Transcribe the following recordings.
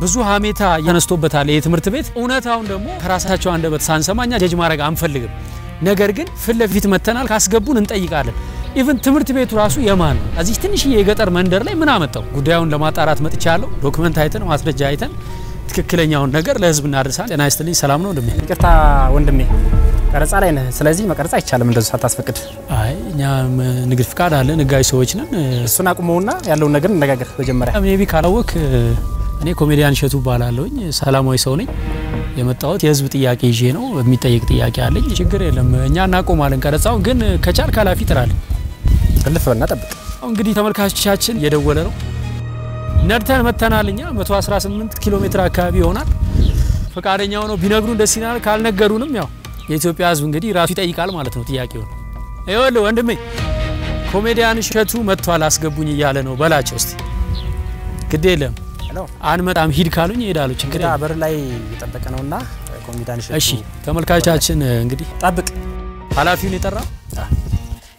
ብዙ ሀሜታ ያነስቶበታል የትምርት ቤት እውነታውን ደግሞ ከራሳቸው አንደበት ሳንሰማኛ ጀጅ ማድረግ አንፈልግም ነገር ግን ፍለፊት መተናል ካስገቡን እንጠይቃለን ኢቭን ትምርት ቤቱ ራሱ የማን ነው እዚህ ትንሽ የገጠር መንደር ላይ ምን አመጣው ጉዳዩን ለማጣራት መጥቻለሁ ዶክመንት አይተን ማስረጃ አይተን ትክክለኛውን ነገር ለህዝብ እናደርሳለን ጤና ይስጥልኝ ሰላም ነው ወንድሜ ይቅርታ ወንድሜ ቀረጻ ላይ ነህ ስለዚህ መቀረጽ አይቻልም እንደዚህ ሳታስፈቅድ አይ እኛ ንግድ ፍቃድ አለ ንጋይ ሰዎች ነን እሱን አቁመውና ያለውን ነገር እንነጋገር በመጀመሪያ ሜቢ ካላወክ እኔ ኮሜዲያን ሸቱ ባላለውኝ ሰላማዊ ሰው ነኝ የመጣሁት የህዝብ ጥያቄ ይዤ ነው የሚጠይቅ ጥያቄ አለኝ ችግር የለም እኛ እናቆማለን ቀረጻው ግን ከቻል ካላፊ ጥራል ልፈና ጠብቅ እንግዲህ ተመልካቾቻችን እየደወለ ነው ነርተን መተናልኛ 118 ኪሎ ሜትር አካባቢ ይሆናል ፈቃደኛው ነው ቢነግሩን ደስ ይላል ካልነገሩንም ያው የኢትዮጵያ ህዝብ እንግዲህ ራሱ ይጠይቃል ማለት ነው ጥያቄው አይወል ወንድሜ ኮሜዲያን ሸቱ መጥቷል አስገቡኝ ይያለ ነው በላቸው እስቲ ግድ የለም አንመጣም ሂድ ካሉኝ ይሄዳሉ ችግር የለም በር ላይ እየጠበቀ ነውና ኮሜዲያን ሸቱ እሺ ተመልካቾቻችን እንግዲህ ጠብቅ ሐላፊውን ይጠራ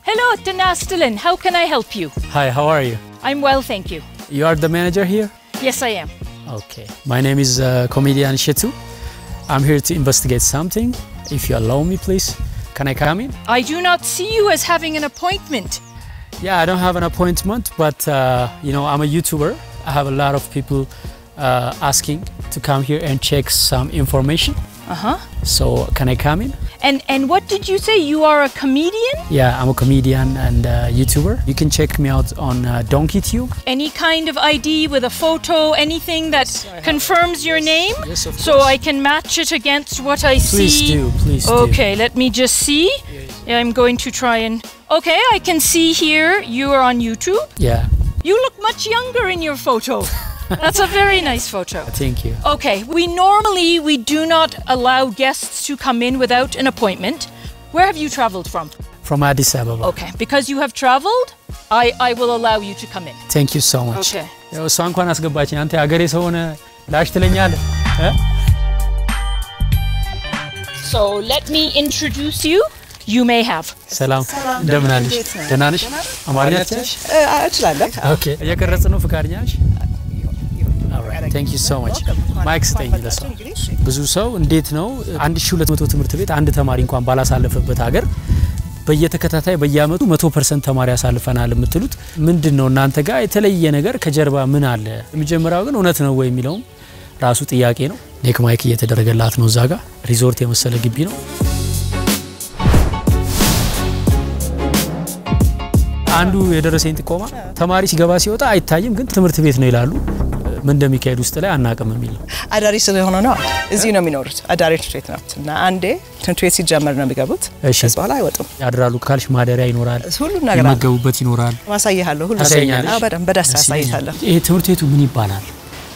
Hello Dinastilin how can I help you Hi how are you I'm well thank you You are the manager here Yes I am Okay my name is comedian Shetu I'm here to investigate something if you allow me please can I come in I do not see you as having an appointment Yeah I don't have an appointment but you know I'm a YouTuber I have a lot of people asking to come here and check some information So can I come in And what did you say you are a comedian Yeah I'm a comedian and YouTuber You can check me out on DonkeyTube Any kind of ID with a photo anything that confirms your name Yes of course So I can match it against what I Please see please Okay let me just see Yeah, I'm going to try and Okay I can see here you are on YouTube Yeah You look much younger in your photo That's a very nice photo. Thank you. Okay, we do not allow guests to come in without an appointment. Where have you traveled from? From Addis Ababa. Okay, because you have traveled, I will allow you to come in. Thank you so much. Okay. ያው እሷ እንኳን አስገባችኝ አንተ ያገሬ ሰው ሆነ ላሽ ትለኛለህ So, let me introduce you. You may have. ሰላም እንደምን አለሽ ደህና ነሽ አማርኛ ትችላለሽ እችላለሁ ኦኬ እየቀረጽ ነው ፍቃደኛ ነሽ Thank you so much. ማይክ ስጠኝ ለሰው ብዙ ሰው እንዴት ነው 1200 ትምህርት ቤት አንድ ተማሪ እንኳን ባላሳለፈበት ሀገር በየተከታታይ በየአመቱ 100% ተማሪ ያሳልፈናል የምትሉት ምንድነው እናንተ ጋር የተለየ ነገር ከጀርባ ምን አለ የሚጀምራው ግን እውነት ነው ወይ የሚለው ራሱ ጥያቄ ነው ኔክ ማይክ እየተደረገላት ነው እዛ ጋር ሪዞርት የመሰለ ግቢ ነው አንዱ የደረሰኝ ጥቆማ ተማሪ ሲገባ ሲወጣ አይታይም ግን ትምህርት ቤት ነው ይላሉ ምን እንደሚካሄድ ውስጥ ላይ አናቀም የሚል አዳሪ ስለሆነ ነው እዚህ ነው የሚኖሩት አዳሪ ትሬት ነው እና አንዴ ትሬት ሲጀመር ነው የሚገቡት እሺ በኋላ አይወጡም ያድራሉ ካልሽ ማደሪያ ይኖራል ሁሉ ነገር መገቡበት ይኖራል ማሳየሃለሁ ሁሉ በደንብ በደስ አሳይታለሁ ይሄ ትምህርት ቤቱ ምን ይባላል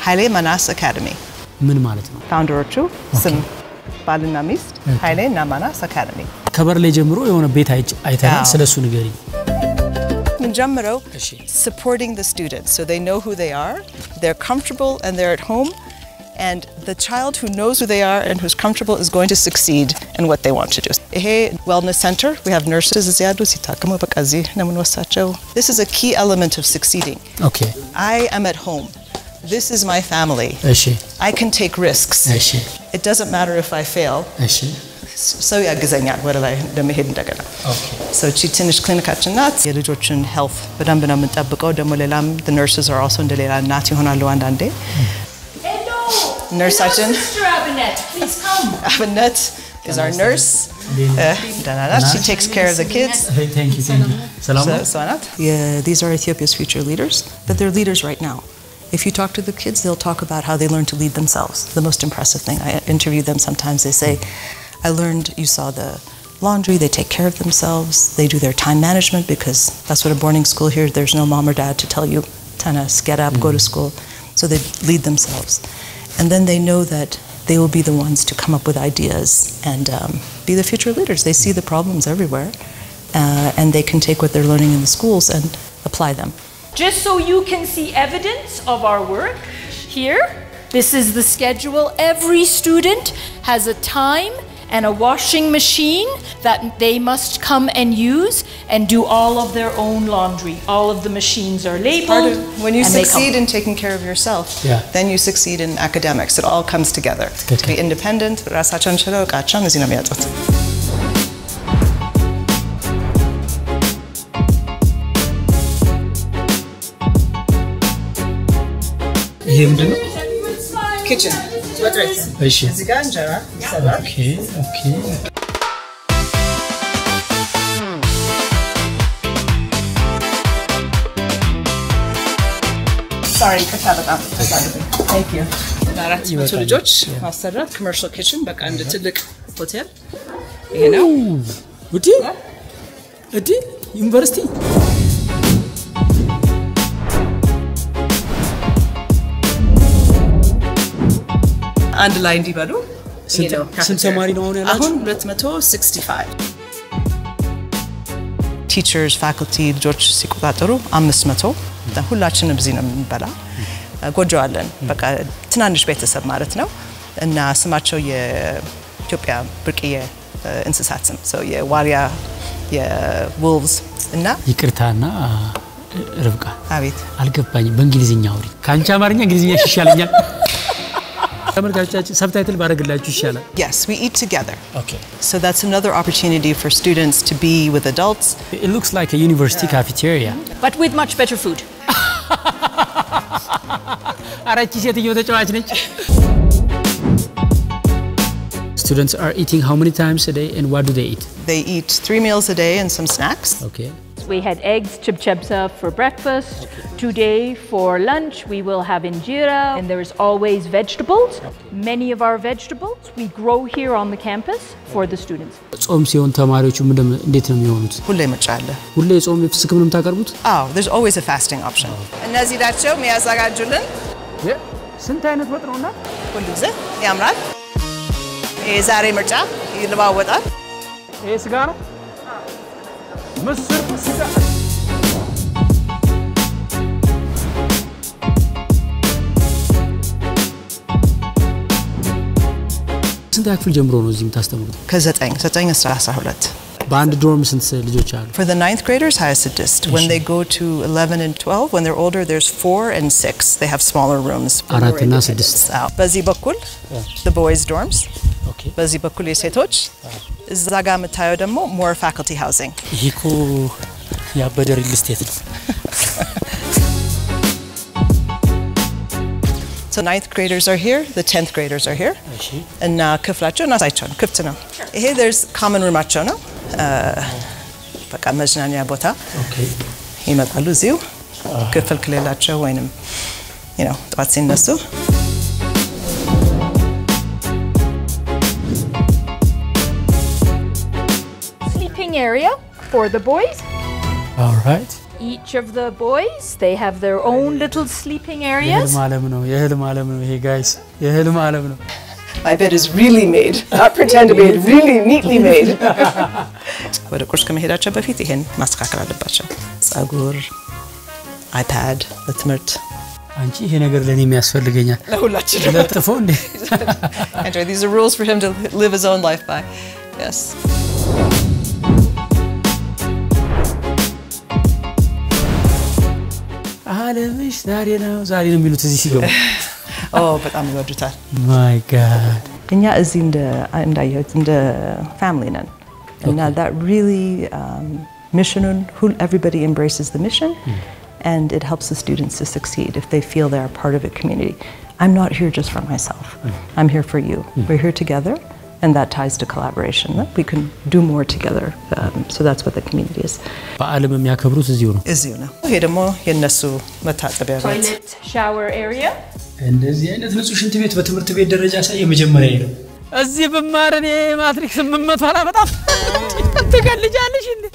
ኃይሌ መናስ አካዳሚ ምን ማለት ነው ፋውንደሮቹ ስም ባልና ሚስት ኃይሌ እና መናስ አካዳሚ ከበር ላይ ጀምሮ የሆነ ቤት አይተናል ስለሱ ንገሪ Jamaro supporting the students so they know who they are, they're comfortable and they're at home and the child who knows who they are and who's comfortable is going to succeed in what they want to do. Hey wellness center we have nurses This is a key element of succeeding. Okay. I am at home. This is my family. I can take risks. It doesn't matter if I fail. So ያገዘኛል ወደ ላይ እንደመሄድ እንደገና so ቺትንሽ ክሊኒካችን ናት የልጆችን health በደንብ ነው የምንጠብቀው ደግሞ ሌላም the nurses are also እንደ ሌላ እናት ይሆናሉ አንዳንዴ nurseችን please come Abinette is our nurse she takes care of the kids thank you salam these are Ethiopia's future leaders but they're leaders right now If you talk to the kids they'll talk about how they learn to lead themselves the most impressive thing I interview them sometimes they say I learned you saw the laundry, they take care of themselves, they do their time management because that's what a boarding school here, there's no mom or dad to tell you, Tanas, get up, go to school. So they lead themselves. And then they know that they will be the ones to come up with ideas and be the future leaders. They see the problems everywhere and they can take what they're learning in the schools and apply them. Just so you can see evidence of our work here, this is the schedule. Every student has a time and a washing machine that they must come and use and do all of their own laundry. All of the machines are labeled. When you and they succeed come. in taking care of yourself, Yeah. then you succeed in academics. It all comes together. To be independent, ራሳቸውን ችለው ዕቃቸውን እዚህ ነው የሚያጡት። ይሄ ምንድነው? Kitchen. እሺ እዚህ ጋር እንጀራ ይሰራል። ኦኬ Sorry, በጣም Thank you. አራት መቶ ልጆች ማሰራት commercial kitchen በቃ እንደ ትልቅ ሆቴል ይሄ ነው። እዲ ዩኒቨርሲቲ አንድ ላይ እንዲበሉ ስንት ተማሪ ነው አሁን ያላችሁ? አሁን 265 teachers faculty ልጆች ሲቆጣጠሩ 500 ሁላችንም እዚህ ነው የምንበላ ጎጆ አለን በቃ ትናንሽ ቤተሰብ ማለት ነው እና ስማቸው የኢትዮጵያ ብርቅዬ እንስሳት ስም የዋሪያ የwolves እና ይቅርታና ርብቃ አቤት አልገባኝም በእንግሊዝኛ አውሪ ካንቺ አማርኛ እንግሊዝኛ ይሻለኛል ተመልካቾቻችን ሰብታይትል ባረግላችሁ ይሻላል Yes, we eat together. Okay. So that's another opportunity for students to be with adults. It looks like a university cafeteria. But with much better food. አራቺ ሴትዮ ተጫዋች ነች Students are eating how many times a day and what do they eat? They eat 3 meals a day and some snacks. Okay. We had eggs, chibchebsa for breakfast. Today for lunch we will have injera and there is always vegetables. Many of our vegetables we grow here on the campus for the students. ጾም ሲሆን ተማሪዎቹ እንዴት ነው የሚሆኑት? ሁሌ ምርጫ አለ። ሁሌ ጾም ፍስክ ምንም ታቀርቡት? There's always a fasting option. እነዚህ ናቸው የሚያዘጋጁልን። ስንት አይነት ወጥ ነውና? ሁሉ ጊዜ ያምራል። የዛሬ ምርጫ ይለዋወጣል። ይሄ ስጋ ነው? ምስር ስጋ ስንት ያክፍል ጀምሮ ነው እዚህ የምታስተምሩት? ከ9 እስከ 12 በአንድ ዶርም ስንት ልጆች አሉ? For the 9th graders 26. When they go to 11 and 12 when they're older there's 4 and 6. They have smaller rooms. አራት እና 6 በዚህ በኩል the boys dorms. Okay. በዚህ በኩል የሴቶች እዛ ጋር የምታየው ደግሞ more faculty housing. ይሄኮ ያበደ ሪል ስቴት ነው So 9th graders are here, the 10th graders are here. እሺ እና ክፍላቸው እናሳይቻለሁ ክፍት ነው ይሄ there's common roomቸው ነው በቃ መዝናኛ ቦታ ይመጣሉ እዚሁ ክፍል ከሌላቸው ወይንም ጠዋት ሲነሱ Sleeping area for the boys. All right. Each of the boys, they have their own little sleeping areas. የህልም ዓለም ነው የህልም ዓለም ነው ይሄ ጋይስ የህልም ዓለም ነው My bed is really made, not pretend to be really neatly made. ወደ ቁርስ ከመሄዳቸው በፊት ይሄን ማስተካከል አለባቸው ጸጉር iPad ለትምህርት አንቺ ይሄ ነገር ለኔ የሚያስፈልገኛል ለሁላችን ለጥፎ እንዴ Andrew, these are rules for him to live his own life by. Yes. ዓለምሽ ዛሬ ነው የሚሉት እዚህ ሲገቡ በጣም ይወዱታል My god እኛ እዚህ እንዳየሁት እንደ family ነን እና that really missionun everybody embraces the mission and it helps the students to succeed if they feel they are part of a community. I'm not here just for myself. I'm here for you. We're here together and that ties to collaboration. We can do more together. So that's what the community is. በዓለም የሚያከብሩት እዚሁ ነው ይሄ ደግሞ የነሱ መታጠቢያ ቤት Toilet, shower area. እንደዚህ አይነት ንጹህ ሽንት ቤት በትምህርት ቤት ደረጃ ሳይ የመጀመሪያ ነው እዚህ በማር እኔ ማትሪክ 800 አላመጣም ትገልጃለሽ እንዴ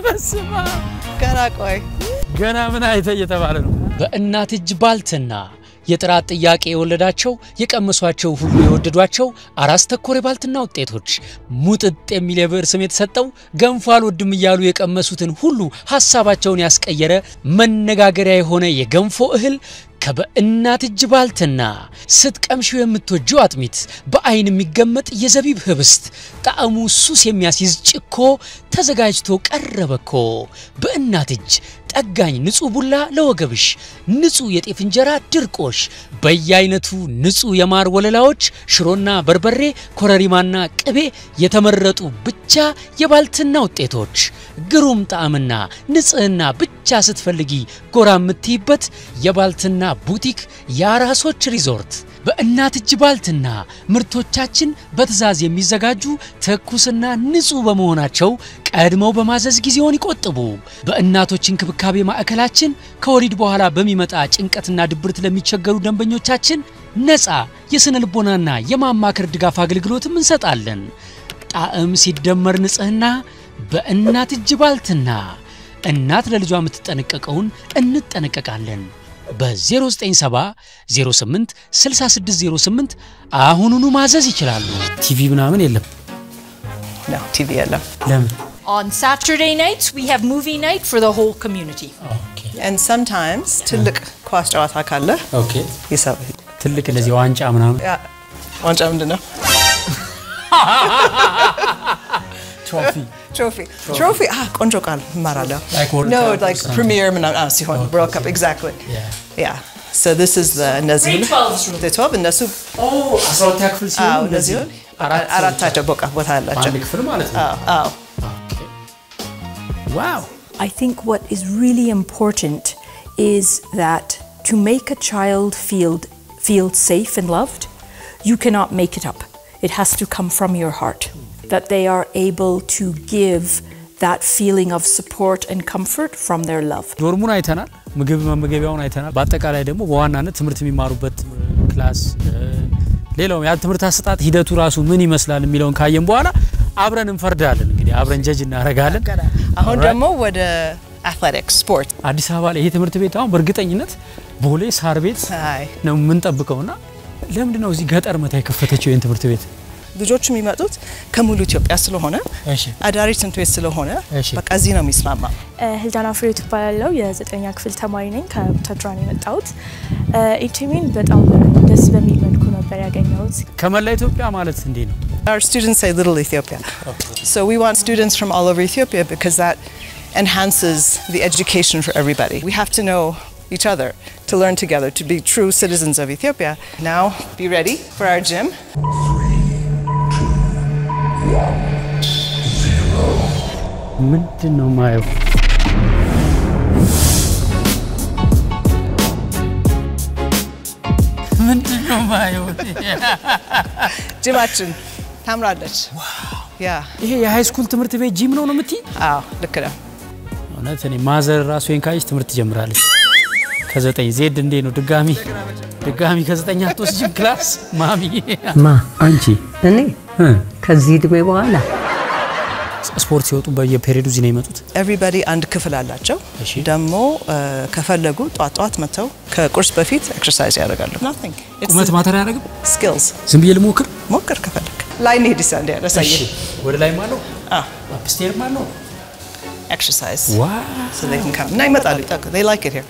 በስማ ገና ምን አይተ እየተባለ ነው በእናት እጅ ባልትና የጥራት ጥያቄ የወለዳቸው የቀመሷቸው ሁሉ የወደዷቸው አራስ ተኮር ባልትና ውጤቶች ሙጥጥ የሚል የብዕር ስም የተሰጠው ገንፎ አልወድም እያሉ የቀመሱትን ሁሉ ሐሳባቸውን ያስቀየረ መነጋገሪያ የሆነ የገንፎ እህል ከበእናት እጅ ባልትና ስትቀምሺው የምትወጂው አጥሚት በአይን የሚገመጥ የዘቢብ ህብስት ጣዕሙ ሱስ የሚያስይዝ ጭኮ ተዘጋጅቶ ቀረበኮ በእናት እጅ ጠጋኝ ንጹህ ቡላ ለወገብሽ ንጹህ የጤፍ እንጀራ ድርቆሽ በየአይነቱ ንጹህ የማር ወለላዎች ሽሮና በርበሬ ኮረሪማና ቅቤ የተመረጡ ብቻ የባልትና ውጤቶች ግሩም ጣዕምና ንጽህና ብቻ ስትፈልጊ ጎራ የምትይበት የባልትና ቡቲክ ያራሶች ሪዞርት በእናት እጅ ባልትና ምርቶቻችን በትዛዝ የሚዘጋጁ ተኩስና ንጹህ በመሆናቸው ቀድመው በማዘዝ ጊዜውን ይቆጥቡ በእናቶች እንክብካቤ ማዕከላችን ከወሊድ በኋላ በሚመጣ ጭንቀትና ድብርት ለሚቸገሩ ደንበኞቻችን ነፃ የስነ ልቦናና የማማከር ድጋፍ አገልግሎትም እንሰጣለን ጣዕም ሲደመር ንጽህና በእናት እጅ ባልትና እናት ለልጇ የምትጠነቀቀውን እንጠነቀቃለን በ097 08 6608 አሁኑኑ ማዘዝ ይችላሉ ቲቪ ምናምን የለም No, TV የለም ለምን On Saturday nights, we have movie night for the whole community. Okay. And sometimes ትልቅ ኳስ ጨዋታ ካለ Okay. ይሳብ ትልቅ እንደዚህ ዋንጫ ምናምን ዋንጫ ምንድነው Trophy. ቆንጆ ቃል ማራለሁ No, like premiere ምናምን ሲሆን World Cup exactly. Yeah. So this is the እነዚህ the 12 እነሱ አስራሁለተኛ ክፍል ሲሆን እነዚህ አራታቸው ቦታ አላቸው አንድ ክፍል ማለት ነው Wow. I think what is really important is that to make a child feel safe and loved, you cannot make it up. It has to come from your heart. That they are able to give that feeling of support and comfort from their love. ዶርሙን አይተናል ምግብ መመገቢያውን አይተናል በአጠቃላይ ደግሞ በዋናነት ትምህርት የሚማሩበት ክላስ ሌላው ያ ትምህርት አሰጣጥ ሂደቱ ራሱ ምን ይመስላል የሚለውን ካየን በኋላ አብረን እንፈርዳለን እንግዲህ አብረን ጀጅ እናረጋለን አሁን ደግሞ ወደ athletics sport አዲስ አበባ ላይ ይሄ ትምህርት ቤት አሁን በእርግጠኝነት ቦሌ ሳር ቤት ነው ምን ጠብቀውና ለምንድን ነው እዚህ ገጠር መታ የከፈተችው ይሄን ትምህርት ቤት ልጆቹ የሚመጡት ከሙሉ ኢትዮጵያ ስለሆነ አዳሪ ትምህርት ቤት ስለሆነ በቃ እዚህ ነው የሚስማማ ህልዳና ፍሬው ትባላለሁ የ9ኛ ክፍል ተማሪ ነኝ ከቡታጅራ ነው የመጣሁት ኢቲሚን በጣም ደስ በሚል መልኩ ነበር ያገኘሁት ከመላ ኢትዮጵያ ማለት እንዴ ነው Our students say Little Ethiopia. So we want students from all over Ethiopia because that enhances the education for everybody. We have to know each other to learn together, to be true citizens of Ethiopia. Now, be ready for our gym. 3, 2, 1, 0. ምንድነው ማየው ምንድነው ማየው ጂማችን ታምራለች ይሄ የሃይ ስኩል ትምህርት ቤት ጂም ነው የምትይ አዎ ልክ ነው እውነት እኔ ማዘር ራሱ እንካይሽ ትምህርት ጀምራለች ከ9 ዜድ እንዴ ነው ድጋሚ ከ9 አትወስጂም ክላስ ማሚ ማ አንቺ እኔ ከዚህ ድቤ በኋላ ስፖርት ሲወጡ በየፔሪዱ ዚህ ነው ይመጡት everybody አንድ ክፍል አላቸው ደሞ ከፈለጉ ጧት መተው ከቁርስ በፊት ኤክሰርሳይዝ ያደርጋሉ nothing ቁመት ማተር ያደርጋሉ skills ዝም ብዬ ልሞክር ከፈለክ ላይ ነው ዲስ አንዴ ያሳየ ወደ ላይ ማለት አፕስቴር ማለት exercise wow so they can come now ይመጣሉ they like it here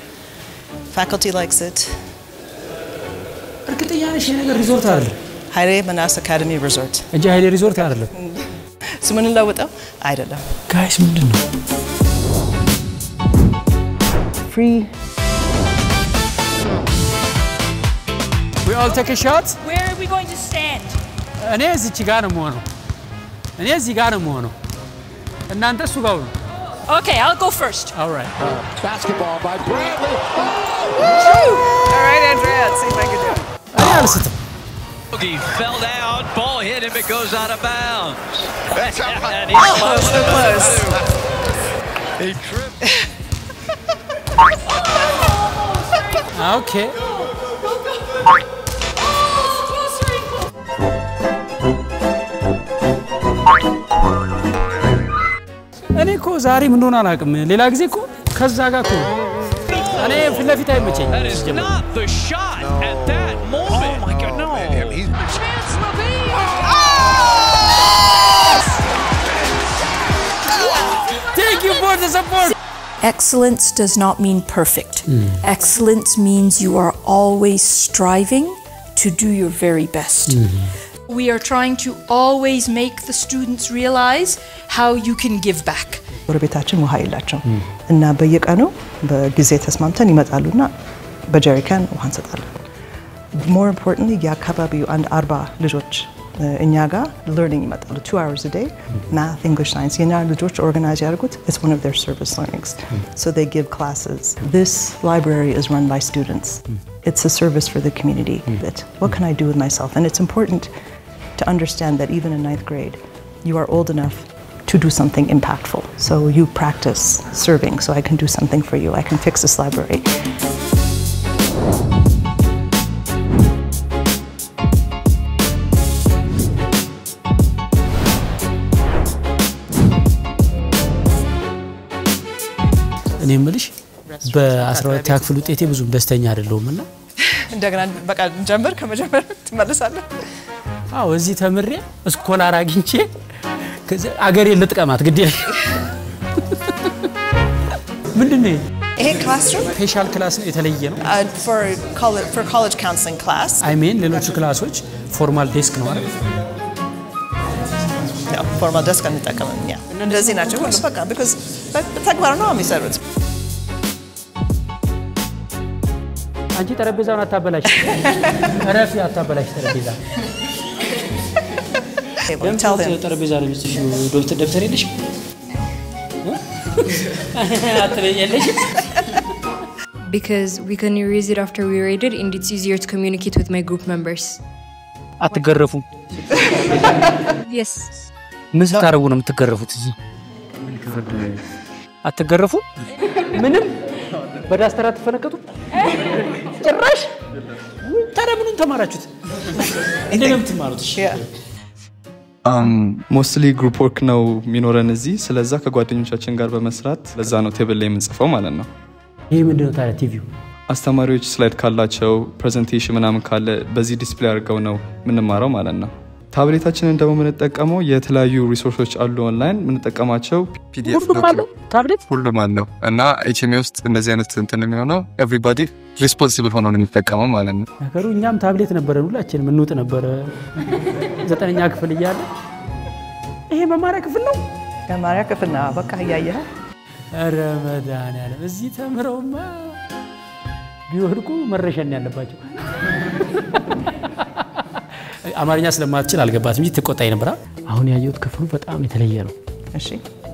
faculty likes it እርግጠኛ ነሽ ነገር ሪዞርት አይደለም ሃይሌ መናስ አካዳሚ ሪዞርት እንጂ ሃይሌ ሪዞርት አይደለም ስሙን ለወጣው አይደለም ጋይስ ምንድነው free we all take a shot Where are we going to stand? እኔ እዚህ ጋር ነው የምሆነው እናንተ እሱ ጋር ነው Okay, I'll go first. all right Basketball by Bradley. all right Andrea let's see if I can do it አልስተም He fell down, ball hit him, it goes out of bounds. That's out. And he's so close. He tripped. okay እኔ እኮ ዛሬ ምን እንደሆነ አላውቅም ሌላ ጊዜ እኮ ከዛ ጋር እኮ እኔ ፊት ለፊት አይመቸኝ That is not the shot at that moment. Oh my God, no. Chance Levine. thank you for the support Excellence does not mean perfect. Excellence means you are always striving to do your very best. We are trying to always make the students realize how you can give back. ጎረቤታችን ውሃ የላቸው እና በየቀኑ በጊዜ ተስማምተን ይመጣሉና በጀሪካን ውሃ እንሰጣለን። More importantly, የአካባቢው አንድ 40 ልጆች እኛ ጋር learning ይመጣሉ 2 hours a day, math, English, science. የኛ ልጆች organize ያደርጉት. It's one of their service learnings. So they give classes. This library is run by students. It's a service for the community. But what can I do with myself? And it's important to understand that even in 9th grade, you are old enough to do something impactful. So you practice serving, so I can do something for you. I can fix this library. እኔ ምልሽ በ12 ያክፍል ውጤቴ ብዙም ደስተኛ አይደለሁምና እንደገና በቃ ጀምር ከመጀመር ትመለሳለህ። አዎ እዚህ ተምሬ ስኮላር አግኝቼ ከዛ አገሬ ልጥቀማት ግዴ ምንድነው ይሄ ክላስሩም ስፔሻል ክላስ ነው የተለየ ነው for college counseling class. I mean ሌሎች ክላሶች ፎርማል ዴስክ ነው አይደል? ፎርማል ዴስክ እንጠቀምኛ እንደዚህ ናቸው ሁሉ በቃ because በተግባር ነው የሚሰሩት። አንቺ ጠረጴዛውን አታበላሽ ረፊ አታበላሽ ጠረጴዛ tell him ጠረጴዛ ነው ልጅሽ ዶክተር ደብተር የለሽ አትበየለሽ because we can erase it after we read it and it's easier to communicate with my group members. አትገረፉ Yes. ምን ታረጉ ነው የምትገረፉት እዚህ አትገረፉ ምንም በዳስተራ ተፈነከቱ ጭራሽ ታረምኑን ተማራችሁት እንደለም ተማሩት እሺ mostly group work ነው ሚኖረን እዚህ ስለዛ ከጓደኞቻችን ጋር በመስራት ለዛ ነው ቴብል ላይ የምንጽፈው ማለት ነው ይሄ ምንድነው ታዲያ ቲቪው አስተማሪዎች ስላይድ ካላቸው ፕሬዘንቴሽን ምናምን ካለ በዚህ ዲስፕሌይ አድርገው ነው ምንማረው ማለት ነው ታብሌታችንን ደግሞ ምንጠቀመው የተለያዩ ሪሶርሶች አሉ ኦንላይን ምንጠቀማቸው PDF ነው ታብሌት ሁሉም አለው እና HMA ውስጥ እንደዚህ አይነት እንትን የሚሆነው everybody responsible ሆኖ ነው የሚጠቀመው ማለት ነው ነገሩ እኛም ታብሌት ነበረን ሁላችን ምንውጥ ነበር 9ኛ ክፍል እያለ ይሄ መማሪያ ክፍል ነው መማሪያ ክፍል ነው በቃ ያያህ ረመዳን ያለ እዚህ ተምረውማ ቢወድቁ መረሸን ያለባቸው አማርኛ ስለማትችል አልገባትም እንጂ ትቆጣይ ነበር አሁን ያየሁት ክፍሉ በጣም የተለየ ነው እሺ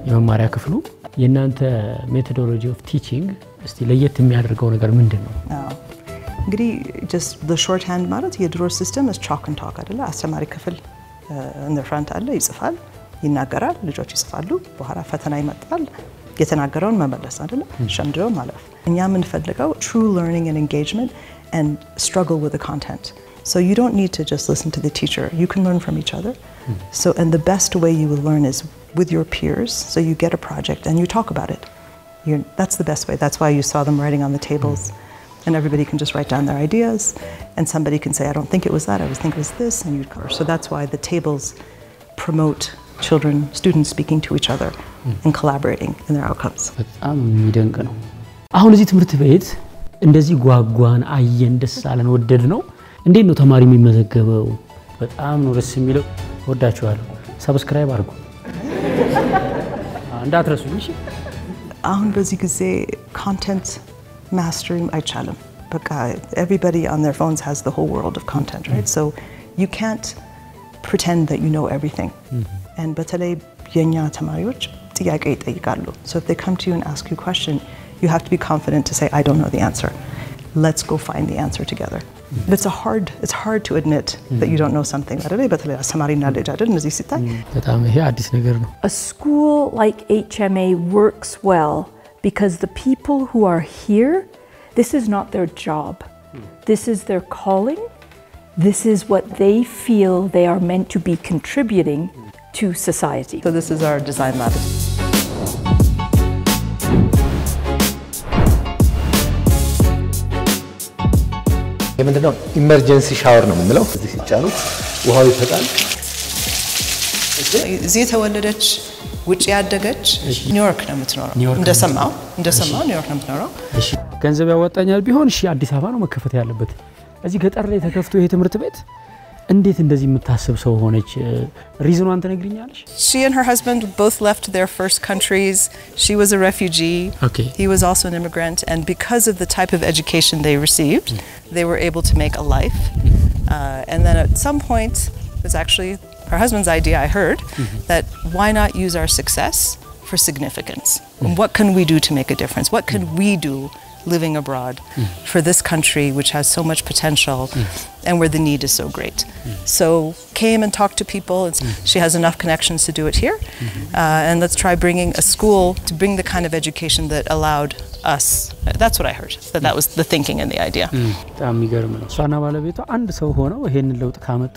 የመማሪያ ክፍሉ የናንተ ሜቶዶሎጂ ኦፍ ቲቺንግ እስቲ ለየት የሚያደርገው ነገር ምንድነው እንግዲህ just the shorthand ማለት የድሮ ሲስተም is chalk and talk አይደለ አስተማሪ ክፍል in the front አለ ይጽፋል ይናገራል ልጆች ይጽፋሉ በኋላ ፈተና ይመጣል የተናገረውን መመለስ አይደለ ሸምድሮ ማለፍ እኛ የምንፈልገው true learning and engagement and struggle with the content so you don't need to just listen to the teacher you can learn from each other so and the best way you will learn is with your peers so you get a project and you talk about it that's the best way that's why you saw them writing on the tables and everybody can just write down their ideas and somebody can say I don't think it was that I was thinking it was this and you so that's why the tables promote children students speaking to each other and collaborating in their outcomes በጣም የሚደንቅ ነው አሁን እዚህ ትምህርት ቤት እንደዚህ ጓጓን አየን ደስ አለን ወደድ ነው እንዴት ነው ተማሪ የሚመዘገበው በጣም ነው ደስ የሚለው ወዳችኋለሁ ሰብስክራይብ አድርጉ እንዳትረሱኝ እሺ አሁን በዚህ ጊዜ content mastering አይቻልም በቃ everybody on their phones has the whole world of content right so you can't pretend that you know everything and በተለይ የኛ ተማሪዎች ጥያቄ ይጠይቃሉ so if they come to you and ask you a question you have to be confident to say I don't know the answer let's go find the answer together it's hard to admit that you don't know something አይደለ በተለይ አስተማሪና ልጅ አይደል እዚህ ሲታይ በጣም ይሄ አዲስ ነገር ነው A school like HMA works well because the people who are here this is not their job this is their calling this is what they feel they are meant to be contributing to society so this is our design lab የምንድነው ኢመርጀንሲ ሻወር ነው የምንለው እዚህ ሲጫኑት ውሃው ይፈጣል እዚህ ተወለደች ውጪ ያደገች ኒውዮርክ ነው የምትኖረው እንደሰማው ኒውዮርክ ነው የምትኖረው እሺ ገንዘብ ያወጣኛል ቢሆን እሺ አዲስ አበባ ነው መከፈት ያለበት እዚህ ገጠር ላይ ተከፍቶ ይሄ ትምህርት ቤት እንዴት እንደዚህ የምታስብ ሰው ሆነች ሪዝኑን ትነግሪኛለሽ She and her husband both left their first countries. She was a refugee. Okay. He was also an immigrant and because of the type of education they received, they were able to make a life. And then at some point it was actually her husband's idea I heard that why not use our success for significance? And what can we do to make a difference? What can we do living abroad for this country which has so much potential and where the need is so great. So came and talked to people. She has enough connections to do it here. And let's try bringing a school to bring the kind of education that allowed us. That's what I heard. That was the thinking and the idea. በጣም የሚገርም ነው ሷና ባለቤቷ አንድ ሰው ሆነው ይሄንን ለውጥ ካመጡ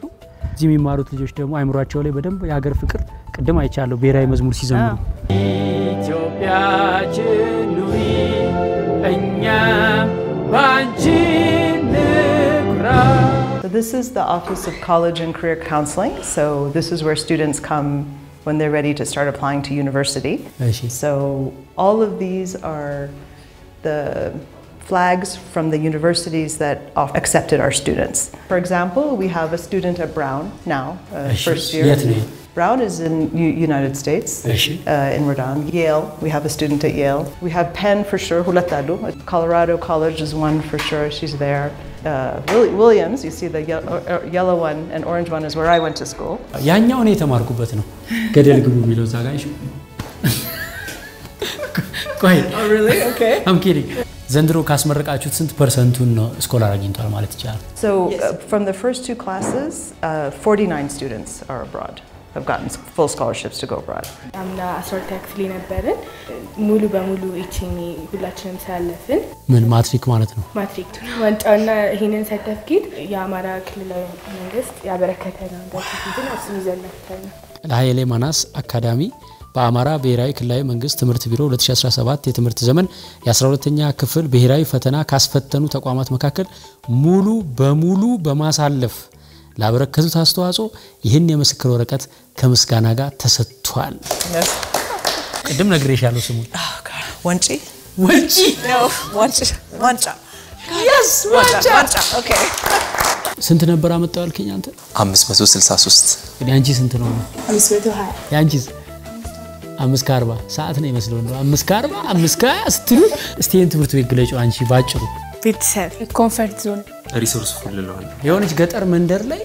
እዚህ የሚማሩት ልጆች ደግሞ አይምሯቸው ላይ በደንብ የሀገር ፍቅር ቅድም አይቻለሁ ብሔራዊ መዝሙር ሲዘምሩ ኢትዮጵያችን ኑሪ So this is the Office of College and Career Counseling. So this is where students come when they're ready to start applying to university. So all of these are the flags from the universities that accepted our students. For example, we have a student at Brown now, first year. Brown is in United States, in Rodan. Yale, we have a student at Yale. We have Penn for sure, Hulatadu. Colorado College is one for sure, she's there. Williams, you see the yellow one and orange one is where I went to school. ያኛው ነው የተማርኩበት ነው ገደል ግቡ የሚለው ዛጋይሽ ቆይ Oh really? Okay. I'm kidding. ዘንድሮ ካስመረቃችሁት ስንት ፐርሰንቱን ነው ስኮላር አግኝቷል ማለት ይቻላል? So from the first two classes, 49 students are abroad. Have gotten full scholarships to go abroad. አምና 12 ክፍል ነበርን ሙሉ በሙሉ ኢቲኒ ሁላችንም ሳለፍን ምን ማትሪክ ማለት ነው ማትሪክ ዋንጫና ይሄንን ሰርቲፊኬት የአማራ ክልላዊ መንግስት ያበረከተ ነው እንደዚህ እሱ ይዘለታል ለኃይሌ ማናስ አካዳሚ በአማራ ብሔራዊ ክልላዊ መንግስት ትምህርት ቢሮ 2017 የትምህርት ዘመን የ12ኛ ክፍል ብሔራዊ ፈተና ካስፈተኑ ተቋማት መካከል ሙሉ በሙሉ በማሳለፍ ላበረከቱት አስተዋጽኦ ይህን የምስክር ወረቀት ከምስጋና ጋር ተሰጥቷል ቅድም ነግሬሻለሁ ስሙ ወንጪ no ዋንጫ yes ዋንጫ okay ስንት ነበር አመጣው ያልከኝ አንተ 563 እንዴ አንቺ ስንት ነው 520 ያንቺስ 540 ሰዓት ነው ይመስለው ነው 540 520 ስትሉ እስቲ እንት ትምህርት ቤት ግለጪው አንቺ ባጭሩ ቤተሰብ ኮንፈርት ዞን ሪሶርስ ፉል ነው የሆነች ገጠር መንደር ላይ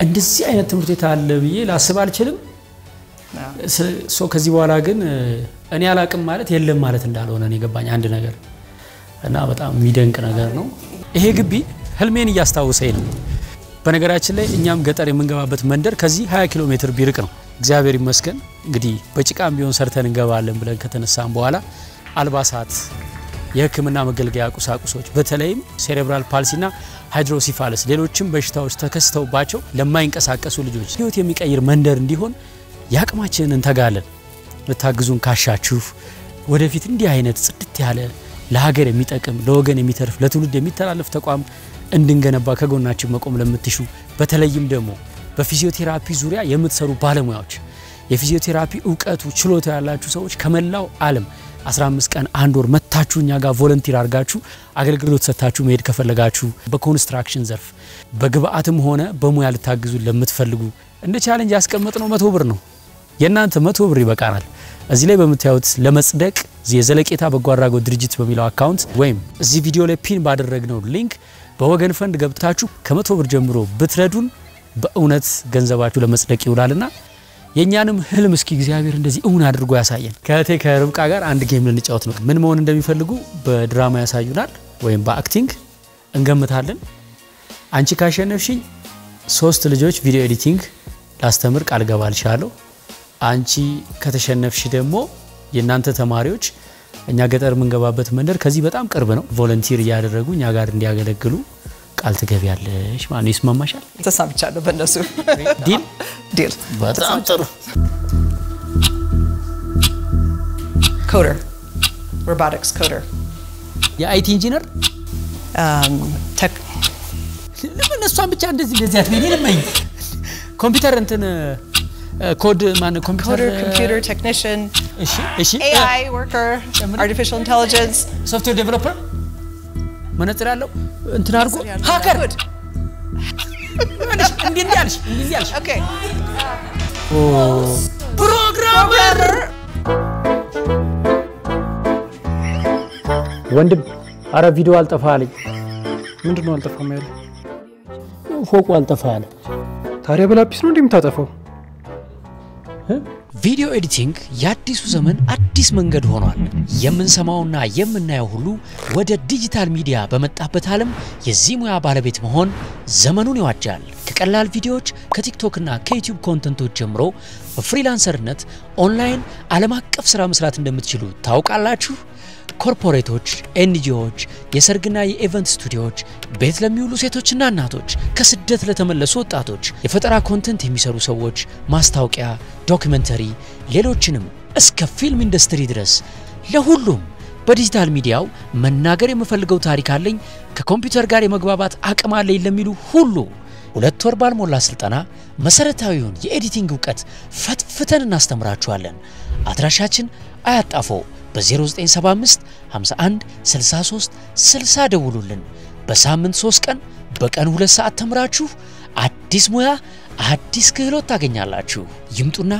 እንደዚህ አይነት ትምህርት ቤት አለ ብዬ ላስብ አልችልም ሶ ከዚህ በኋላ ግን እኔ አላቅም ማለት የለም ማለት እንዳልሆነ ነው የገባኝ አንድ ነገር እና በጣም የሚደንቅ ነገር ነው ይሄ ግቢ ህልሜን እያስታወሰኝ ነው በነገራችን ላይ እኛም ገጠር የምንገባበት መንደር ከዚህ 20 ኪሎ ሜትር ቢርቅ ነው እግዚአብሔር ይመስገን እንግዲህ በጭቃም ቢሆን ሰርተን እንገባለን ብለን ከተነሳን በኋላ አልባሳት የህክምና መገልገያ ቁሳቁሶች በተለይም ሴሬብራል ፓልሲና ሃይድሮሲፋለስ ሌሎችም በሽታዎች ተከስተውባቸው ለማይንቀሳቀሱ ልጆች ህይወት የሚቀይር መንደር እንዲሆን ያቅማችንን እንተጋለን ለታግዙን ካሻችሁ ወደፊት እንዲህ አይነት ጽድት ያለ ለሀገር የሚጠቅም ለወገን የሚተርፍ ለትውልድ የሚተላለፍ ተቋም እንድንገነባ ከጎናችን መቆም ለምትሹ በተለይም ደግሞ በፊዚዮቴራፒ ዙሪያ የምትሰሩ ባለሙያዎች የፊዚዮቴራፒ ዕውቀቱ ችሎታ ያላችሁ ሰዎች ከመላው ዓለም 15 ቀን አንድ ወር መታችሁኛ ጋር ቮለንቲር አርጋችሁ አገልግሎት ሰጣችሁ መሄድ ከፈለጋችሁ በኮንስትራክሽን ዘርፍ በግብአትም ሆነ በሙያ ልታግዙ ለምትፈልጉ እንደ ቻሌንጅ ያስቀመጥነው 100 ብር ነው የናንተ 100 ብር ይበቃናል እዚህ ላይ በመታዩት ለመጽደቅ የዘለቄታ በጓራጎት ድርጅት በሚለው አካውንት ወይም እዚህ ቪዲዮ ላይ ፒን ባደረግነው ሊንክ በወገን ፈንድ ገብታችሁ ከ100 ብር ጀምሮ ብትረዱን በእውነት ገንዘባችሁ ለመጽደቅ ይውላልና የኛንም ህልም እስኪ እግዚአብሔር እንደዚህ እውን አድርጎ ያሳየን ከቴ ከርብቃ ጋር አንድ ጌም ልንጫወት ነው ምን መሆን እንደሚፈልጉ በድራማ ያሳዩናል ወይም በአክቲንግ እንገምታለን አንቺ ካሸነፍሽኝ 3 ልጆች ቪዲዮ ኤዲቲንግ ላስተምር ቃል ገባልሻለሁ አንቺ ከተሸነፍሽ ደግሞ የናንተ ተማሪዎች እኛ ገጠር መንገባበት መንደር ከዚህ በጣም ቅርብ ነው ቮለንቲር ያደረጉ እኛ ጋር እንዲያገለግሉ ቃል ትገቢያለሽ ማን ይስማማሻል ተሳብቻለሁ በእነሱ ዲል በጣም ጥሩ coder robotics coder የአይቲ ኢንጂነር tech ለምን እሷን ብቻ እንደዚህ አትበይኝ ለምን ኮምፒውተር እንትን ኮድ ማን ኮምፒውተር computer technician እሺ AI worker artificial intelligence software developer መነጽር ያለው እንትን አድርጎ ሃከር እንዴ ያልሽ okay ፕሮግራመር ወንድም አረ ቪዲዮ አልጠፋልኝ ምንድነው አልጠፋም ያለው ፎቁ አልጠፋለ ታዲያ በላጲስ ነው እንደምታጠፋው ቪዲዮ ኤዲቲንግ የአዲሱ ዘመን አዲስ መንገድ ሆኗል የምንሰማውና የምናየው ሁሉ ወደ ዲጂታል ሚዲያ በመጣበት ዓለም የዚህ ሙያ ባለቤት መሆን ዘመኑን ይዋጃል ከቀላል ቪዲዮዎች ከቲክቶክና ከዩቲዩብ ኮንተንቶች ጀምሮ በፍሪላንሰርነት ኦንላይን ዓለም አቀፍ ስራ መስራት እንደምትችሉ ታውቃላችሁ ኮርፖሬቶች ኤንጂኦዎች የሰርግና የኢቨንት ስቱዲዮዎች ቤት ለሚውሉ ሴቶችና እናቶች ከስደት ለተመለሱ ወጣቶች የፈጠራ ኮንተንት የሚሰሩ ሰዎች ማስታወቂያ ዶክመንተሪ ሌሎችንም እስከ ፊልም ኢንደስትሪ ድረስ ለሁሉም በዲጂታል ሚዲያው መናገር የምፈልገው ታሪክ አለኝ ከኮምፒውተር ጋር የመግባባት አቅም አለኝ ለሚሉ ሁሉ 2 ወር ባልሞላ ስልጠና መሰረታዊውን የኤዲቲንግ ዕውቀት ፈትፍተን እናስተምራችኋለን አድራሻችን አያጣፎ በ0975 51 63 60 ደውሉልን በሳምንት 3 ቀን በቀን 2 ሰዓት ተምራችሁ አዲስ ሙያ አዲስ ክህሎት ታገኛላችሁ ይምጡና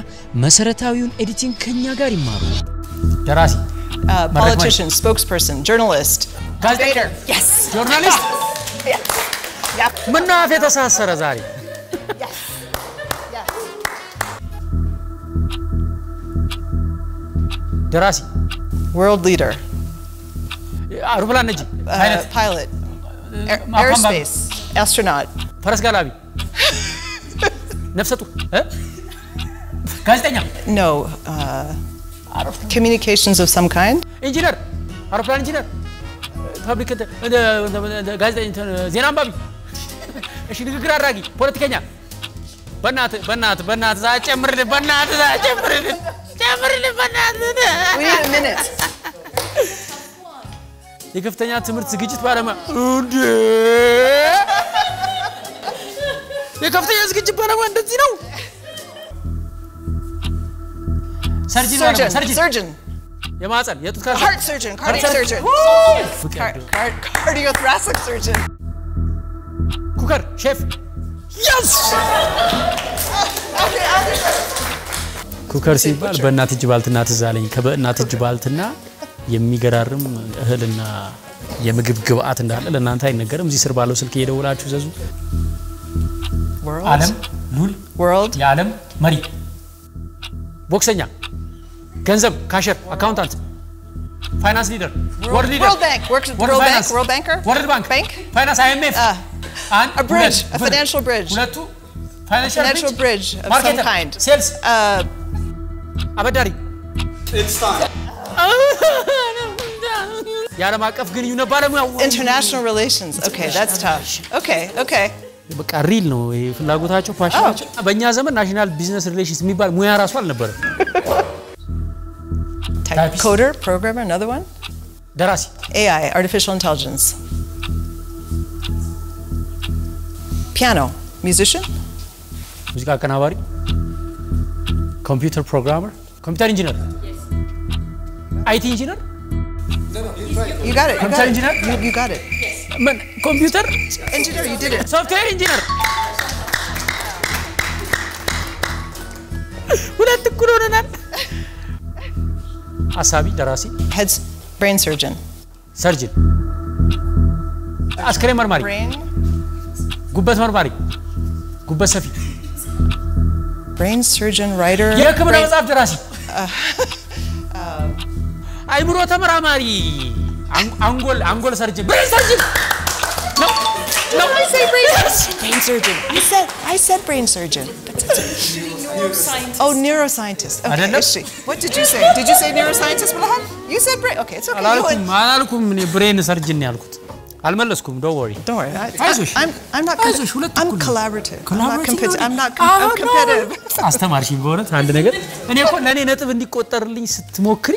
መሰረታዊውን ኤዲቲንግ ከኛ ጋር ይማሩ ደራሲ politician spokesperson journalist ጋዜጠኛ yes journalist ምነው አፍ የተሳሰረ ዛሬ ደራሲ world leader አውሮፕላን ነጂ pilot aerospace astronaut ፈረስ ጋላቢ ነፍሰጡ ጋዜጠኛ no communications of some kind ኢንጂነር አውሮፕላን ኢንጂነር ፐብሊክ ጋዜጠኛ ዜና አንባቢ እሺ ንግግር አድራጊ ፖለቲከኛ በእናት ዛጨምርልን በእናት ዛጨምርልን ጨምርልን በእናት wait a minute የከፍተኛ ትምህርት ዝግጅት ባለሙያ እንዴ የከፍተኛ ዝግጅት ባለሙያ እንደዚህ ነው surgeon የማህፀን የጡት ካንሰር heart surgeon cardiac surgeon cardiothoracic surgeon ኩከር ሼፍ yes ኩከር ሲባል በእናት እጅ ባልትና ትዛለኝ ከበእናት እጅ ባልትና የሚገራርም እህልና የምግብ ግብአት እንዳለ ለእናንተ አይነገርም እዚህ ስር ባለው ስልክ እየደወላችሁ ዘዙ ዓለም ሉል world የዓለም መሪ ቦክሰኛ ገንዘብ ካሸር አካውንታንት ፋይናንስ ሊደር ወርልድ ሊደር world bank works with world banker ወርልድ ባንክ ፋይናንስ IMF a bridge a financial bridge ሁለቱ financial bridge of some kind sales አበዳሪ It's time. የዓለም አቀፍ ግንኙነት ባለሙያ international relations okay that's tough okay በቃ ሪል ነው ፍላጎታቸው ፓሽናቸው በእኛ ዘመን ናሽናል ቢዝነስ ሪሌሽንስ የሚባል ሙያ ራሱ አልነበረም coder programmer another one ደራሲ AI artificial intelligence piano musician ሙዚቃ አቀናባሪ ኮምፒውተር ፕሮግራመር ኮምፒውተር ኢንጂነር IT ኢንጂነር you got it computer engineer you got it man computer engineer you did it software engineer ሁለት እኩል ሆነናል አሳቢ ደራሲ head brain surgeon አስክሬን መርማሪ ጉበት መርማሪ ጉበት ሰፊ brain surgeon writer የህክምና መጽሐፍ ደራሲ አይምሮ ተመራማሪ አንጎል ሰርጅን ብሬን ሰርጅን no I say brain surgeon I said brain surgeon oh neuroscientist okay what did you say neuroscientist ብለሃል you said brain okay it's okay አላልኩም እኔ ብሬን ሰርጅን ያልኩት አልመለስኩም don't worry I'm not I'm collaborative I'm not competitive አስተማርሽኝ በእውነት አንድ ነገር እኔ እኮ ለኔ ነጥብ እንዲቆጠርልኝ ስትሞክሪ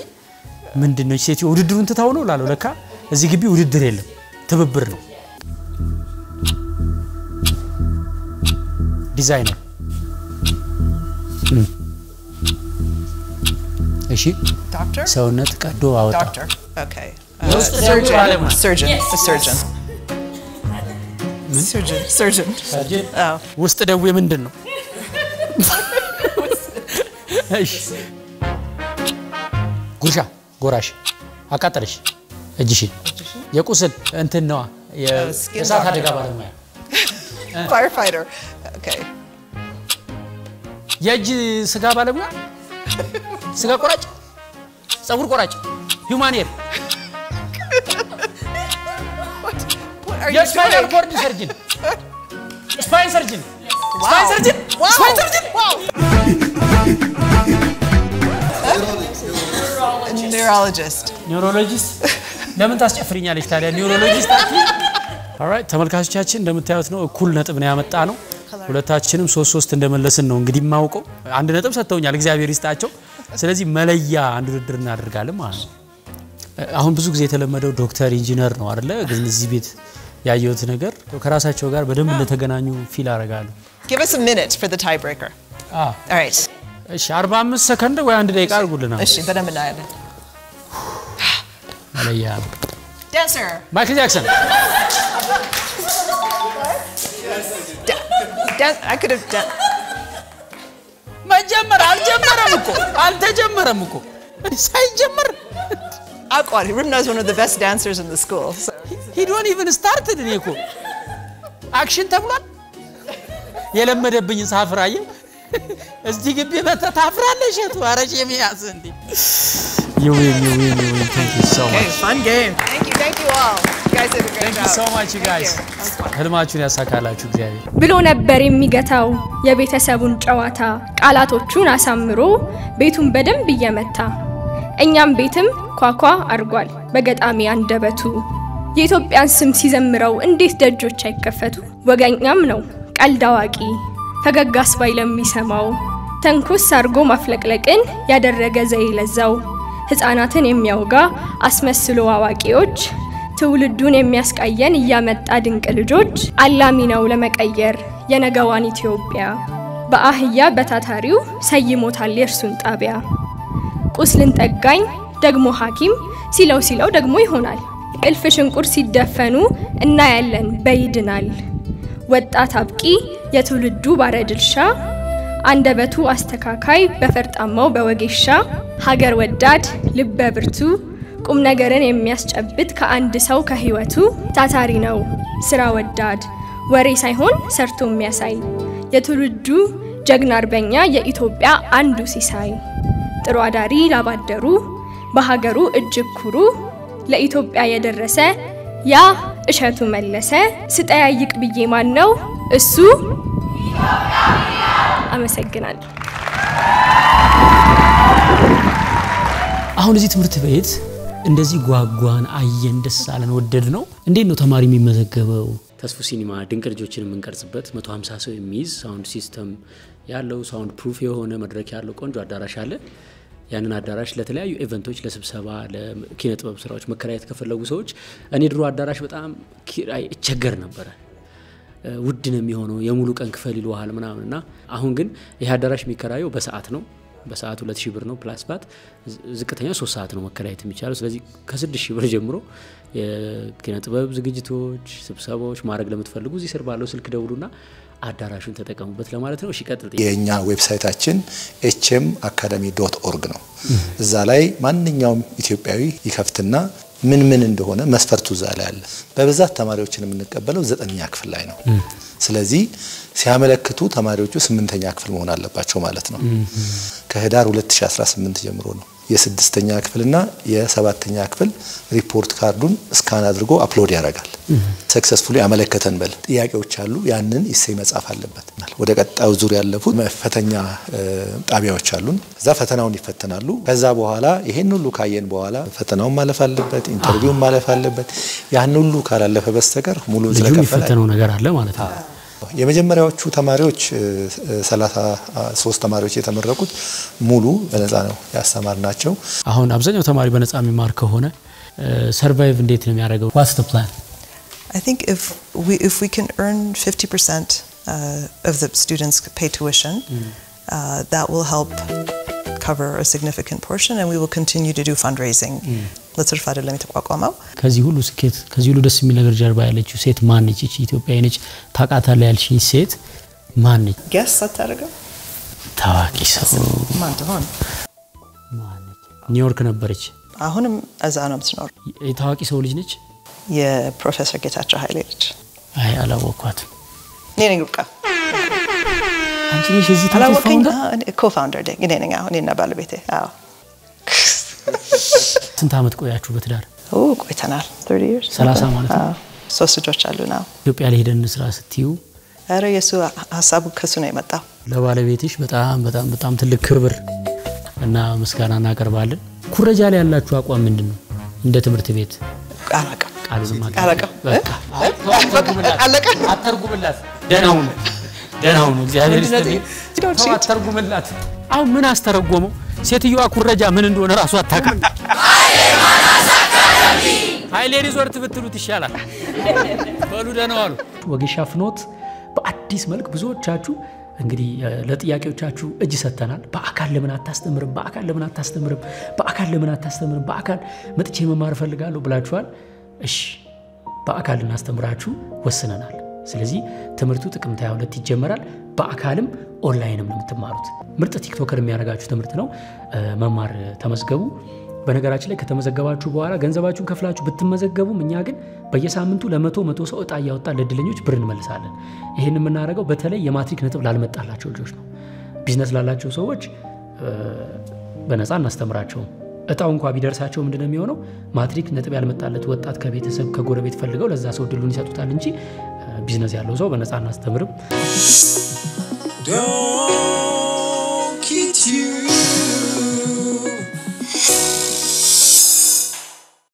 ምንድነው ሴትዮ ውድድሩን ትታው ነው ላለው ለካ እዚህ ግቢ ውድድር የለም ትብብር ነው ዲዛይነር እሺ Doctor? ሰውነት ቀዶ አወጣ Doctor. Okay. Surgeon. A surgeon. Surgeon. Oh. ውስጥ ደዌ ምንድነው? እሺ ጉርሻ ጎራሽ አቃጠለሽ እጅሽ የቁስል እንትን ነው የእሳት አደጋ ባለሙያ Firefighter. Okay. የእጅ ስጋ ባለሙያ ስጋ ቆራጭ ጸጉር ቆራጭ human hair spinal cord surgeon spine surgeon spine surgeon spine surgeon neurologist ለምን ታስጨፍሪኛለሽ ታዲያ neurologist alright ተመልካቾቻችን እንደምታዩት ነው እኩል ነጥብ ነው ያመጣ ነው ሁለታችንም 3-3 እንደመለስን ነው እንግዲህ ማውቀው አንድ ነጥብ ሰጥተውኛል እግዚአብሔር ይስጣቸው ስለዚህ መለያ አንድ ውድድር እናደርጋለን ማለት ነው አሁን ብዙ ጊዜ የተለመደው ዶክተር ኢንጂነር ነው አይደለ ግን እዚህ ቤት ያየሁት ነገር ከራሳቸው ጋር በደንብ እንደተገናኙ ፊል አደርጋለሁ Give us a minute for the tiebreaker. All right. እሺ 45 ሰከንድ ወይ አንድ ደቂቃ አድርጉልና እሺ በደንብ እናያለን መለያ Dancer. ማይክል ጃክሰን I could have done መጀመር አልጀመረም እኮ አልተጀመረም እኮ ሳይጀመር Aquad, Rimna is one of the best dancers in the school. So. He don't even started እኔ እኮ አክሽን ተብሏል የለመደብኝ ሳፍራየ እዚህ ግቢ መጣ ታፍራለሽ ተዋረሽ የሚያስ እንዴ you win thank you so much fun game thank you all you guys did a great job thank you so much you guys ህልማችሁን ያሳካላችሁ እግዚአብሔር ብሎ ነበር የሚገታው የቤተሰቡን ጨዋታ ቃላቶቹን አሳምሮ ቤቱን በደንብ እየመታ እኛም ቤትም ኳኳ አርጓል በገጣሚ አንደበቱ የኢትዮጵያን ስም ሲዘምረው እንዴት ደጆች አይከፈቱ ወገኛም ነው ቀልድ አዋቂ ፈገጋስ ባይ ለሚሰማው ተንኩስ አርጎ ማፍለቅለቅን ያደረገ ዘይለዛው ህፃናትን የሚያውጋ አስመስሎ አዋቂዎች ትውልዱን የሚያስቀየን ያመጣ ድንቅ ልጆች አላሚ ነው ለመቀየር የነገዋን ኢትዮጵያ በአህያ በታታሪው ሰይሞታል የርሱን ጣቢያ ቁስልን ጠጋኝ ደግሞ ሐኪም ሲለው ደግሞ ይሆናል እልፍ ሽንቁር ሲደፈኑ እና ያለን በይድናል ወጣት አብቂ የትውልዱ ባረድልሻ አንደበቱ አስተካካይ በፈርጣማው በወጌሻ ሀገር ወዳድ ልበ ብርቱ ቁም ነገርን የሚያስጨብጥ ከአንድ ሰው ከህይወቱ ታታሪ ነው ስራ ወዳድ ወሬ ሳይሆን ሰርቶ የሚያሳይ የትውልዱ ጀግና አርበኛ የኢትዮጵያ አንዱ ሲሳይ ጥሩ አዳሪ ላባደሩ በሀገሩ እጅግ ኩሩ ለኢትዮጵያ የደረሰ ያ እሸቱ መለሰ ስጠያይቅ ብዬ ማን ነው እሱ አመሰግናለሁ አሁን እዚህ ትምህርት ቤት እንደዚህ ጓጓን አየን ደስ አለን ወደድ ነው እንዴት ነው ተማሪ የሚመዘገበው ተስፉ ሲኒማ ድንቅ ልጆችን የምንቀርጽበት 150 ሰው የሚይዝ ሳውንድ ሲስተም ያለው ሳውንድ ፕሩፍ የሆነ መድረክ ያለው ቆንጆ አዳራሽ አለ ያንን አዳራሽ ለተለያዩ ኢቨንቶች ለስብሰባ ለኪነ ጥበብ ስራዎች መከራየት ከፈለጉ ሰዎች እኔ ድሮ አዳራሽ በጣም ኪራይ እቸገር ነበር ውድ ነው የሚሆነው የሙሉ ቀን ክፈል ይሏል ምናምንና አሁን ግን ይሄ አዳራሽ የሚከራየው በሰዓት ነው በሰዓቱ 2000 ብር ነው ፕላስ ባት ዝቅተኛው 3 ሰዓት ነው መከራየት የሚቻለው ስለዚህ ከ6000 ብር ጀምሮ የኪነ ጥበብ ዝግጅቶች ስብሰባዎች ማድረግ ለምትፈልጉ እዚህ ስር ባለው ስልክ ደውሉና አዳራሹን ተጠቀሙበት ለማለት ነው እሺ ቀጥል የኛ ዌብሳይታችን hmacademy.org ነው እዛ ላይ ማንኛውም ኢትዮጵያዊ ይከፍትና ምን እንደሆነ መስፈርቱ እዛ ላይ አለ በብዛት ተማሪዎችን የምንቀበለው 9ኛ ክፍል ላይ ነው ስለዚህ ሲያመለክቱ ተማሪዎቹ 8ኛ ክፍል መሆን አለባቸው ማለት ነው ከህዳር 2018 ጀምሮ ነው የ6ኛ ክፍልና የ7ኛ ክፍል ሪፖርት ካርዱን ስካን አድርጎ አፕሎድ ያደርጋል ሰክሰስፉሊ አመለከተን በል ጥያቄዎች አሉ ያንን ኢሴይ መጻፍ አለበት ወደ ቀጣዩ ዙር ያለፉ ፈተኛ ጣቢያዎች አሉን እዛ ፈተናውን ይፈተናሉ ከዛ በኋላ ይሄን ሁሉ ካየን በኋላ ፈተናውን ማለፍ አለበት ኢንተርቪው ማለፍ አለበት ያን ሁሉ ካላለፈ በስተቀር ሙሉ ስለከፈለ ፈተናው ነገር አለ ማለት ነው የመጀመሪያዎቹ ተማሪዎች 33 ተማሪዎች የተመረቁት ሙሉ በነፃ ነው ያስተማርናቸው አሁን አብዛኛው ተማሪ በነፃ የሚማር ከሆነ ሰርቫይቭ እንዴት ነው የሚያደርገው what's the plan I think if we can earn 50% of the students pay tuition That will help cover a significant portion, and we will continue to do fundraising. ለትርፍ አይደለም የተቋቋመው። ከዚህ ሁሉ ስኬት ከዚህ ሁሉ ደስ የሚል ነገር ጀርባ ያለችው ሴት ማን ነች? እቺ ኢትዮጵያዊ ነች ታውቃታለህ ያልሽኝ ሴት ማን ነች? ገስ አታረጋው? ታዋቂ ሰው ማን ትሆን? ኒውዮርክ ነበረች። አሁንም እዛ ነው የምትኖር። የታዋቂ ሰው ልጅ ነች? የፕሮፌሰር ጌታቸው ኃይሌ ልጅ። አይ አላወኳትም። እኔ ነኝ ሩቃ። አንቺ ነሽ እዚህ ታውቂ ፋውንደር? ኮፋውንደር ነኝ እኔ ነኝ። አሁን እኔና ባለቤቴ። አዎ። ስንት አመት ቆያችሁ በትዳር? ቆይተናል 30 years 30 ማለት ነው። 3 ልጆች አሉና ኢትዮጵያ ላይ ሄደን ስራ ስትዩ አረ የሱ ሐሳቡ ከሱ ነው የመጣው። ለባለቤትሽ በጣም ትልቅ ክብር እና ምስጋና እናቀርባለን። ኩረጃ ላይ ያላችሁ አቋም ምንድነው? እንደ ትምህርት ቤት አላቀ አለቀ አተርጉምላት ደናው ነው እግዚአብሔር ይስጥልኝ። አተርጉምላት። አሁን ምን አስተረጎመው? ሴትዮዋ ኩረጃ ምን እንደሆነ ራሱ አታውቅም። ኃይሌ ሪዞርት ብትሉት ይሻላል። በሉ ደህና ዋሉ። ወጌሻ ፍኖት በአዲስ መልክ ብዙዎቻችሁ እንግዲህ ለጥያቄዎቻችሁ እጅ ሰተናል። በአካል ለምን አታስተምርም? በአካል መጥቼ መማር ፈልጋለሁ ብላችኋል። እሺ በአካል እናስተምራችሁ ወስነናል። ስለዚህ ትምህርቱ ጥቅምት 22 ይጀምራል። በአካልም ኦንላይንም ነው የምትማሩት። ምርጥ ቲክቶከር የሚያደርጋችሁ ትምህርት ነው። መማር ተመዝገቡ። በነገራችን ላይ ከተመዘገባችሁ በኋላ ገንዘባችሁን ከፍላችሁ ብትመዘገቡም እኛ ግን በየሳምንቱ ለ100 ሰው እጣ ያወጣን ለድለኞች ብር እንመልሳለን። ይሄን የምናደርገው በተለይ የማትሪክ ነጥብ ላልመጣላቸው ልጆች ነው። ቢዝነስ ላላቸው ሰዎች በነፃ እናስተምራቸው። እጣው እንኳን ቢደርሳቸው ምንድነው የሚሆነው? ማትሪክ ነጥብ ያልመጣለት ወጣት ከቤተሰብ ከጎረቤት ፈልገው ለዛ ሰው ድሉን ይሰጡታል እንጂ ቢዝነስ ያለው ሰው በነፃ እናስተምርም።